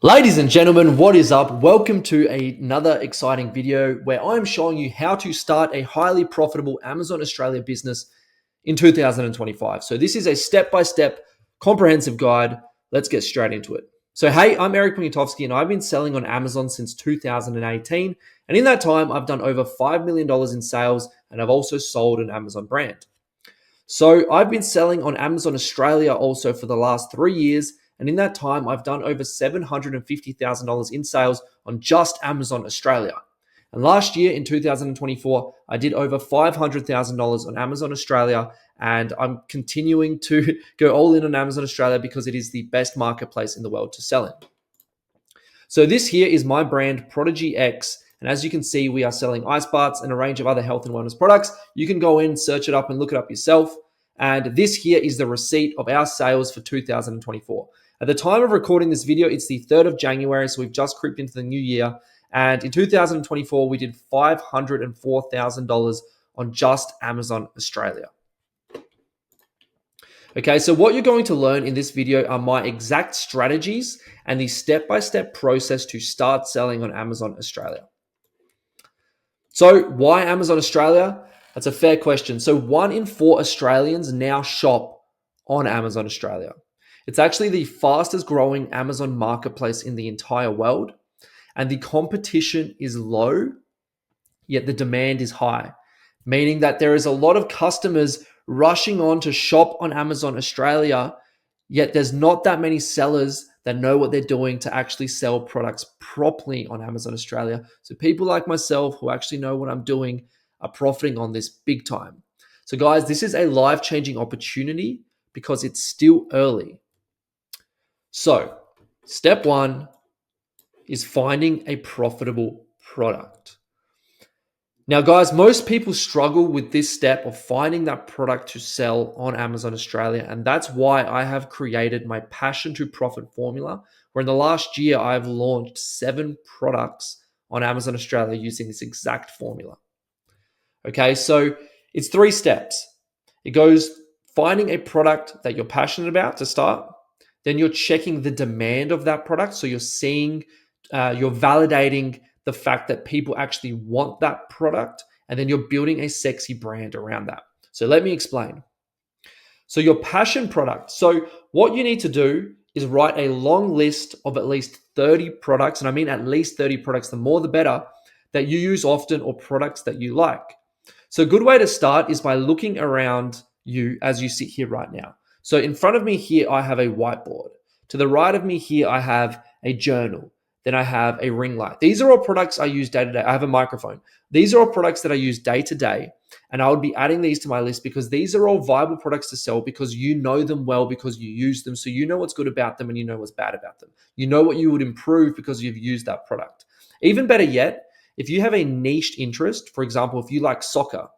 Ladies and gentlemen, what is up? Welcome to another exciting video where I'm showing you how to start a highly profitable Amazon Australia business in 2025. So this is a step-by-step comprehensive guide. Let's get straight into it. So hey, I'm Eric Poniatowski and I've been selling on Amazon since 2018. And in that time, I've done over $5 million in sales and I've also sold an Amazon brand. So I've been selling on Amazon Australia also for the last 3 years. And in that time, I've done over $750,000 in sales on just Amazon Australia. And last year in 2024, I did over $500,000 on Amazon Australia. And I'm continuing to go all in on Amazon Australia because it is the best marketplace in the world to sell in. So this here is my brand, Prodigy X. And as you can see, we are selling ice baths and a range of other health and wellness products. You can go in, search it up and look it up yourself. And this here is the receipt of our sales for 2024. At the time of recording this video, it's the 3rd of January, so we've just creeped into the new year. And in 2024, we did $504,000 on just Amazon Australia. Okay, so what you're going to learn in this video are my exact strategies and the step-by-step process to start selling on Amazon Australia. So why Amazon Australia? That's a fair question. So 1 in 4 Australians now shop on Amazon Australia. It's actually the fastest growing Amazon marketplace in the entire world. And the competition is low, yet the demand is high, meaning that there is a lot of customers rushing on to shop on Amazon Australia, yet there's not that many sellers that know what they're doing to actually sell products properly on Amazon Australia. So people like myself who actually know what I'm doing are profiting on this big time. So guys, this is a life-changing opportunity because it's still early. So step 1 is finding a profitable product. Now, guys, most people struggle with this step of finding that product to sell on Amazon Australia. And that's why I have created my Passion to Profit formula, where in the last year, I've launched 7 products on Amazon Australia using this exact formula. Okay, so it's 3 steps. It goes finding a product that you're passionate about to start. Then you're checking the demand of that product. So you're seeing, you're validating the fact that people actually want that product, and then you're building a sexy brand around that. So let me explain. So your passion product. So what you need to do is write a long list of at least 30 products, and I mean at least 30 products, the more the better, that you use often or products that you like. So a good way to start is by looking around you as you sit here right now. So in front of me here, I have a whiteboard. To the right of me here, I have a journal. Then I have a ring light. These are all products I use day to day. I have a microphone. These are all products that I use day to day. And I would be adding these to my list because these are all viable products to sell because you know them well because you use them. So you know what's good about them and you know what's bad about them. You know what you would improve because you've used that product. Even better yet, if you have a niche interest, for example, if you like soccer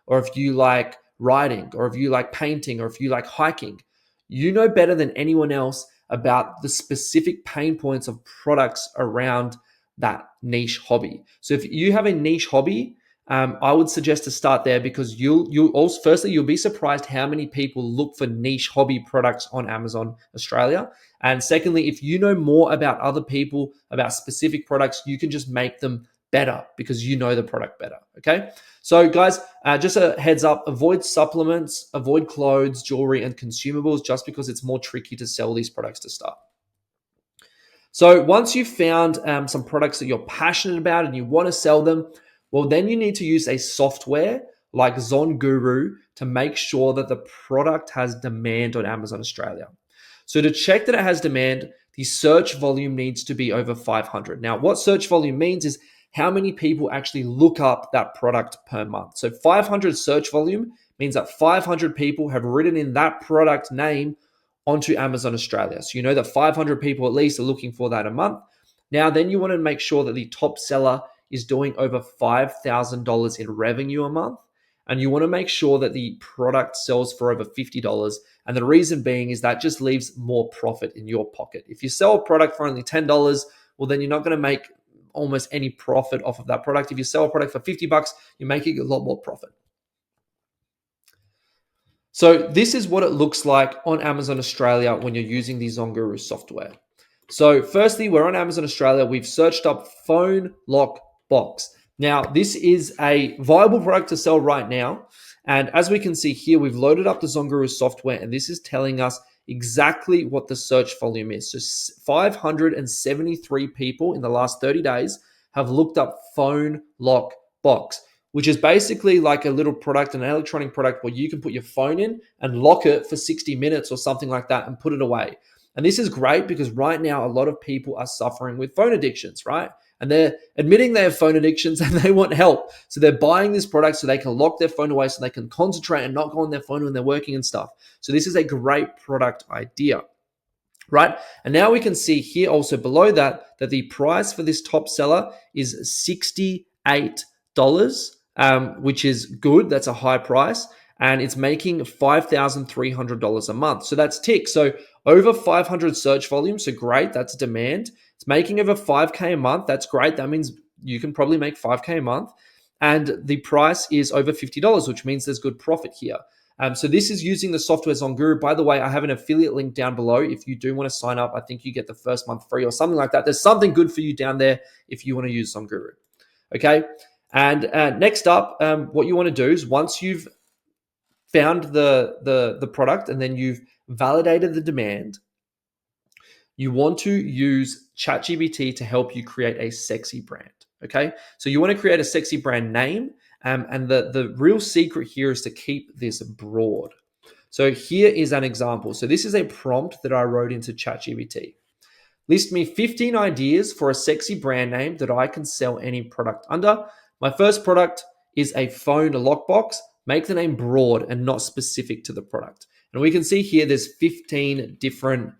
or if you like riding or if you like painting or if you like hiking, you know better than anyone else about the specific pain points of products around that niche hobby. So if you have a niche hobby, I would suggest to start there because you'll also, firstly, you'll be surprised how many people look for niche hobby products on Amazon Australia. And secondly, if you know more about other people, about specific products, you can just make them better because you know the product better, okay? So guys, just a heads up, avoid supplements, avoid clothes, jewelry, and consumables just because it's more tricky to sell these products to start. So once you've found some products that you're passionate about and you want to sell them, well, then you need to use a software like ZonGuru to make sure that the product has demand on Amazon Australia. So to check that it has demand, the search volume needs to be over 500. Now, what search volume means is how many people actually look up that product per month. So 500 search volume means that 500 people have written in that product name onto Amazon Australia. So you know that 500 people at least are looking for that a month. Now, then you want to make sure that the top seller is doing over $5,000 in revenue a month. And you want to make sure that the product sells for over $50. And the reason being is that just leaves more profit in your pocket. If you sell a product for only $10, well, then you're not going to make almost any profit off of that product. If you sell a product for $50, you're making a lot more profit. So this is what it looks like on Amazon Australia when you're using the ZonGuru software. So firstly, we're on Amazon Australia. We've searched up phone lock box. Now, this is a viable product to sell right now. And as we can see here, we've loaded up the Zonguru software, and this is telling us exactly what the search volume is. So 573 people in the last 30 days have looked up phone lock box, which is basically like a little product, an electronic product where you can put your phone in and lock it for 60 minutes or something like that and put it away. And this is great because right now, a lot of people are suffering with phone addictions, right? And they're admitting they have phone addictions and they want help. So they're buying this product so they can lock their phone away so they can concentrate and not go on their phone when they're working and stuff. So this is a great product idea, right? And now we can see here also below that the price for this top seller is $68, which is good. That's a high price. And it's making $5,300 a month. So that's tick. So over 500 search volume. So great. That's demand. It's making over 5K a month. That's great. That means you can probably make 5K a month. And the price is over $50, which means there's good profit here. So this is using the software Zonguru. By the way, I have an affiliate link down below. If you do want to sign up, I think you get the first month free or something like that. There's something good for you down there if you want to use Zonguru. Okay. And next up, what you want to do is once you've found the product and then you've validated the demand, you want to use ChatGPT to help you create a sexy brand. Okay. So you want to create a sexy brand name. And the real secret here is to keep this broad. So here is an example. So this is a prompt that I wrote into ChatGPT. List me 15 ideas for a sexy brand name that I can sell any product under. My first product is a phone lockbox. Make the name broad and not specific to the product. And we can see here there's 15 different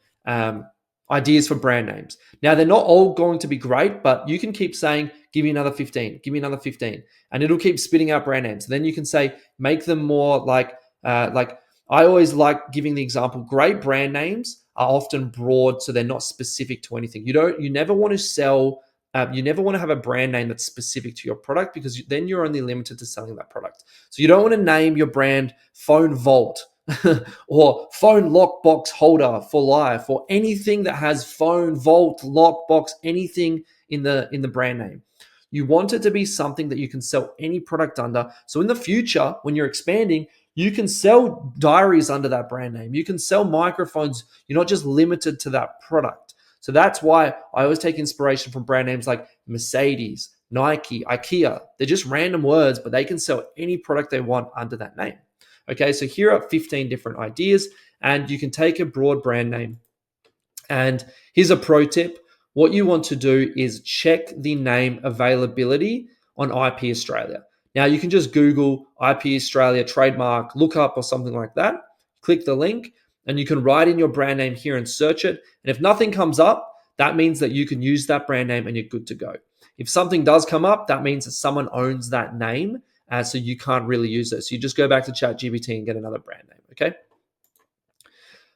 ideas for brand names. Now, they're not all going to be great, but you can keep saying, give me another 15, give me another 15, and it'll keep spitting out brand names. Then you can say, make them more like I always like giving the example, great brand names are often broad, so they're not specific to anything. You never want to sell, you never want to have a brand name that's specific to your product because then you're only limited to selling that product. So you don't want to name your brand Phone Vault or phone lockbox holder for life, or anything that has phone vault lockbox, anything in the brand name. You want it to be something that you can sell any product under. So in the future, when you're expanding, you can sell diaries under that brand name. You can sell microphones. You're not just limited to that product. So that's why I always take inspiration from brand names like Mercedes, Nike, IKEA. They're just random words, but they can sell any product they want under that name. Okay, so here are 15 different ideas, and you can take a broad brand name. And here's a pro tip. What you want to do is check the name availability on IP Australia. Now, you can just Google IP Australia trademark lookup or something like that. Click the link, and you can write in your brand name here and search it. And if nothing comes up, that means that you can use that brand name and you're good to go. If something does come up, that means that someone owns that name. So you can't really use it. So you just go back to ChatGPT and get another brand name, okay?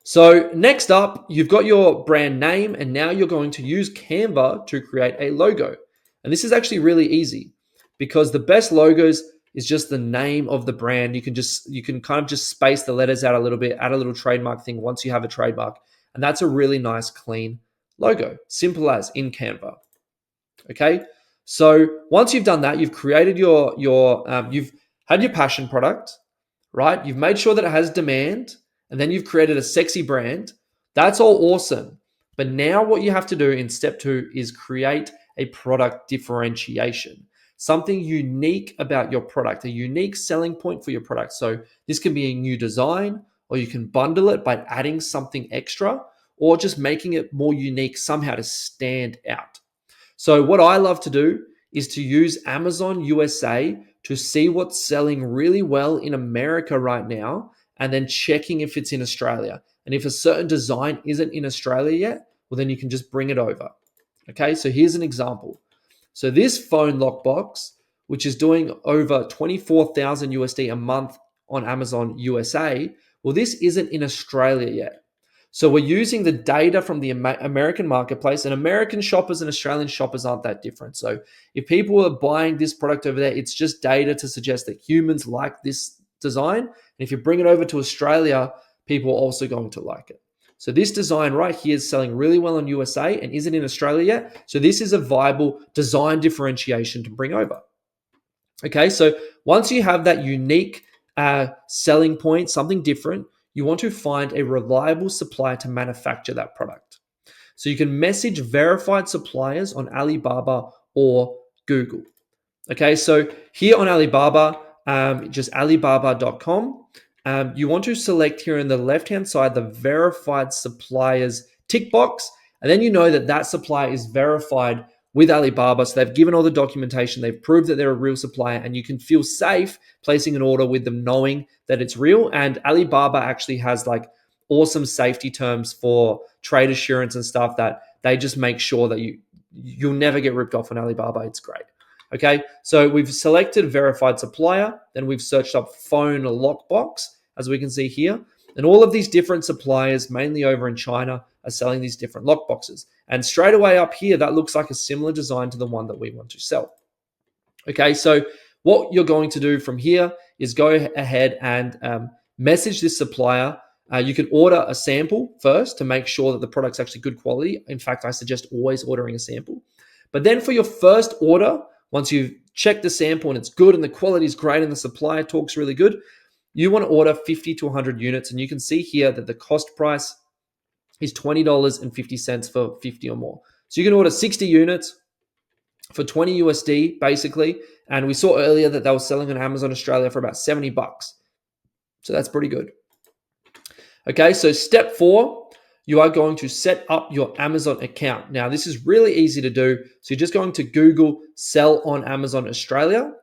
So next up, you've got your brand name, and now you're going to use Canva to create a logo. And this is actually really easy because the best logos is just the name of the brand. You can kind of just space the letters out a little bit, add a little trademark thing once you have a trademark. And that's a really nice, clean logo. Simple as in Canva, okay? So once you've done that, you've created you've had your passion product, right? You've made sure that it has demand, and then you've created a sexy brand. That's all awesome. But now what you have to do in step 2 is create a product differentiation, something unique about your product, a unique selling point for your product. So this can be a new design, or you can bundle it by adding something extra, or just making it more unique somehow to stand out. So what I love to do is to use Amazon USA to see what's selling really well in America right now, and then checking if it's in Australia. And if a certain design isn't in Australia yet, well, then you can just bring it over. Okay, so here's an example. So this phone lockbox, which is doing over 24,000 USD a month on Amazon USA, well, this isn't in Australia yet. So we're using the data from the American marketplace, and American shoppers and Australian shoppers aren't that different. So if people are buying this product over there, it's just data to suggest that humans like this design. And if you bring it over to Australia, people are also going to like it. So this design right here is selling really well in USA and isn't in Australia yet. So this is a viable design differentiation to bring over. Okay, so once you have that unique selling point, something different, you want to find a reliable supplier to manufacture that product. So you can message verified suppliers on Alibaba or Google. Okay, so here on Alibaba, just alibaba.com, you want to select here in the left-hand side the verified suppliers tick box, and then you know that that supplier is verified with Alibaba. So they've given all the documentation, they've proved that they're a real supplier, and you can feel safe placing an order with them knowing that it's real. And Alibaba actually has like awesome safety terms for trade assurance and stuff that they just make sure that you'll never get ripped off on Alibaba. It's great. Okay, so we've selected verified supplier, then we've searched up phone lockbox, as we can see here. And all of these different suppliers, mainly over in China, are selling these different lockboxes. And straight away up here, that looks like a similar design to the one that we want to sell. Okay, so what you're going to do from here is go ahead and message this supplier. You can order a sample first to make sure that the product's actually good quality. In fact, I suggest always ordering a sample. But then for your first order, once you've checked the sample and it's good and the quality is great and the supplier talks really good, you want to order 50 to 100 units. And you can see here that the cost price is $20.50 for 50 or more. So you can order 60 units for 20 USD basically. And we saw earlier that they were selling on Amazon Australia for about 70 bucks. So that's pretty good. Okay, so step 4, you are going to set up your Amazon account. Now, this is really easy to do. So you're just going to Google sell on Amazon Australia.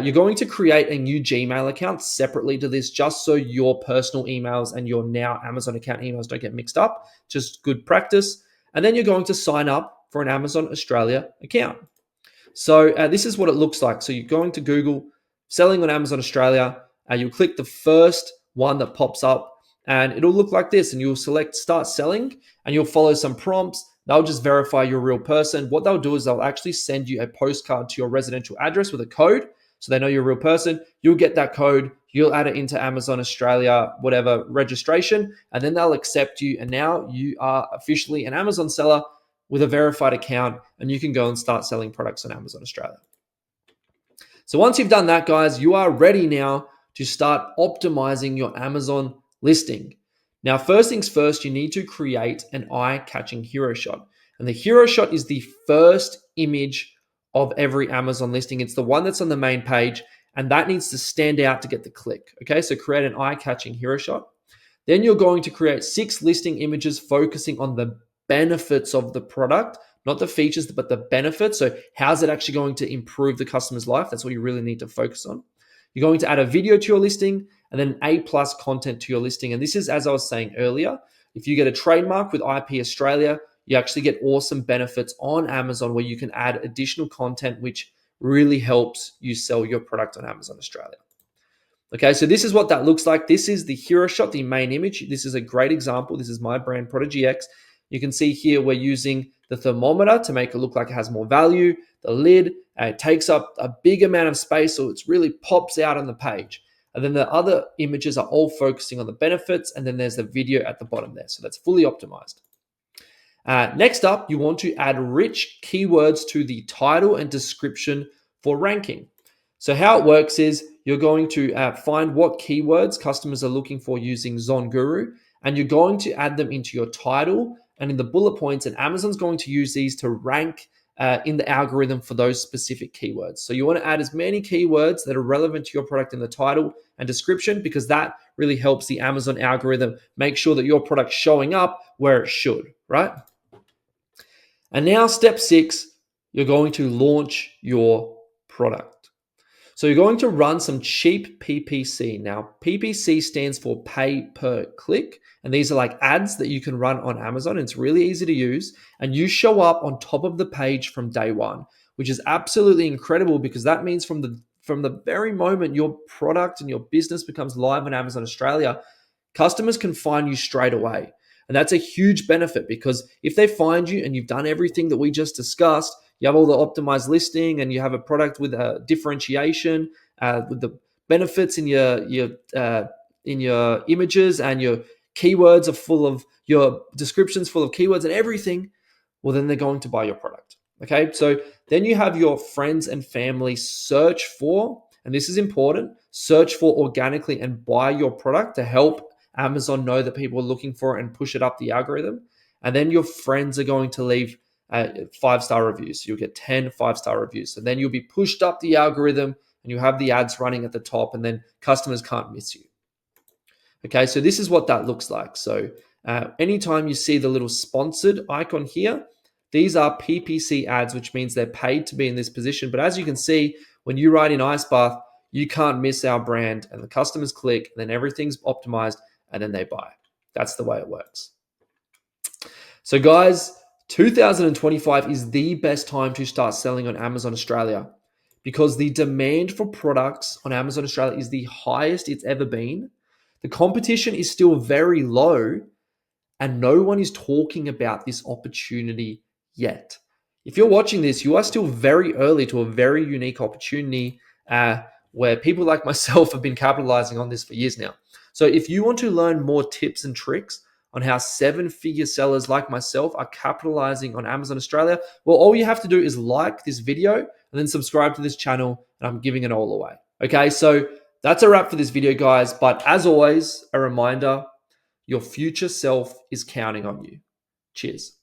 You're going to create a new Gmail account separately to this, just so your personal emails and your now Amazon account emails don't get mixed up. Just good practice. And then you're going to sign up for an Amazon Australia account. So this is what it looks like. So you're going to Google selling on Amazon Australia. You'll click the first one that pops up, and it'll look like this. And you'll select start selling, and you'll follow some prompts. They'll just verify you're a real person. What they'll do is they'll actually send you a postcard to your residential address with a code, so they know you're a real person. You'll get that code. You'll add it into Amazon Australia, whatever registration, and then they'll accept you. And now you are officially an Amazon seller with a verified account, and you can go and start selling products on Amazon Australia. So once you've done that, guys, you are ready now to start optimizing your Amazon listing. Now, first things first, you need to create an eye-catching hero shot. And the hero shot is the first image of every Amazon listing. It's the one that's on the main page, and that needs to stand out to get the click. Okay, so create an eye-catching hero shot. Then you're going to create 6 listing images focusing on the benefits of the product, not the features, but the benefits. So how's it actually going to improve the customer's life? That's what you really need to focus on. You're going to add a video to your listing and then A+ content to your listing. And this is, as I was saying earlier, if you get a trademark with IP Australia, you actually get awesome benefits on Amazon where you can add additional content, which really helps you sell your product on Amazon Australia. Okay, so this is what that looks like. This is the hero shot, the main image. This is a great example. This is my brand, Prodigy X. You can see here we're using the thermometer to make it look like it has more value. The lid, it takes up a big amount of space, so it really pops out on the page. And then the other images are all focusing on the benefits, and then there's the video at the bottom there. So that's fully optimized. Next up, you want to add rich keywords to the title and description for ranking. So how it works is you're going to find what keywords customers are looking for using ZonGuru, and you're going to add them into your title and in the bullet points, and Amazon's going to use these to rank in the algorithm for those specific keywords. So you want to add as many keywords that are relevant to your product in the title and description, because that really helps the Amazon algorithm make sure that your product's showing up where it should, right? And now step 6, you're going to launch your product. So you're going to run some cheap PPC. Now, PPC stands for pay per click. And these are like ads that you can run on Amazon. It's really easy to use. And you show up on top of the page from day one, which is absolutely incredible, because that means from the very moment your product and your business becomes live on Amazon Australia, customers can find you straight away. And that's a huge benefit, because if they find you and you've done everything that we just discussed, you have all the optimized listing and you have a product with a differentiation, with the benefits in your images and your keywords are full of, your descriptions full of keywords and everything, well, then they're going to buy your product. Okay, so then you have your friends and family search for, and this is important, search for organically and buy your product to help Amazon know that people are looking for it and push it up the algorithm. And then your friends are going to leave 5-star reviews. You'll get 10 5-star reviews. So then you'll be pushed up the algorithm and you have the ads running at the top, and then customers can't miss you. Okay, so this is what that looks like. So anytime you see the little sponsored icon here, these are PPC ads, which means they're paid to be in this position. But as you can see, when you write in Ice Bath, you can't miss our brand, and the customers click, and then everything's optimized, and then they buy. That's the way it works. So guys, 2025 is the best time to start selling on Amazon Australia, because the demand for products on Amazon Australia is the highest it's ever been. The competition is still very low, and no one is talking about this opportunity yet. If you're watching this, you are still very early to a very unique opportunity where people like myself have been capitalizing on this for years now. So if you want to learn more tips and tricks on how 7-figure sellers like myself are capitalizing on Amazon Australia, well, all you have to do is like this video and then subscribe to this channel, and I'm giving it all away. Okay, so that's a wrap for this video, guys. But as always, a reminder, your future self is counting on you. Cheers.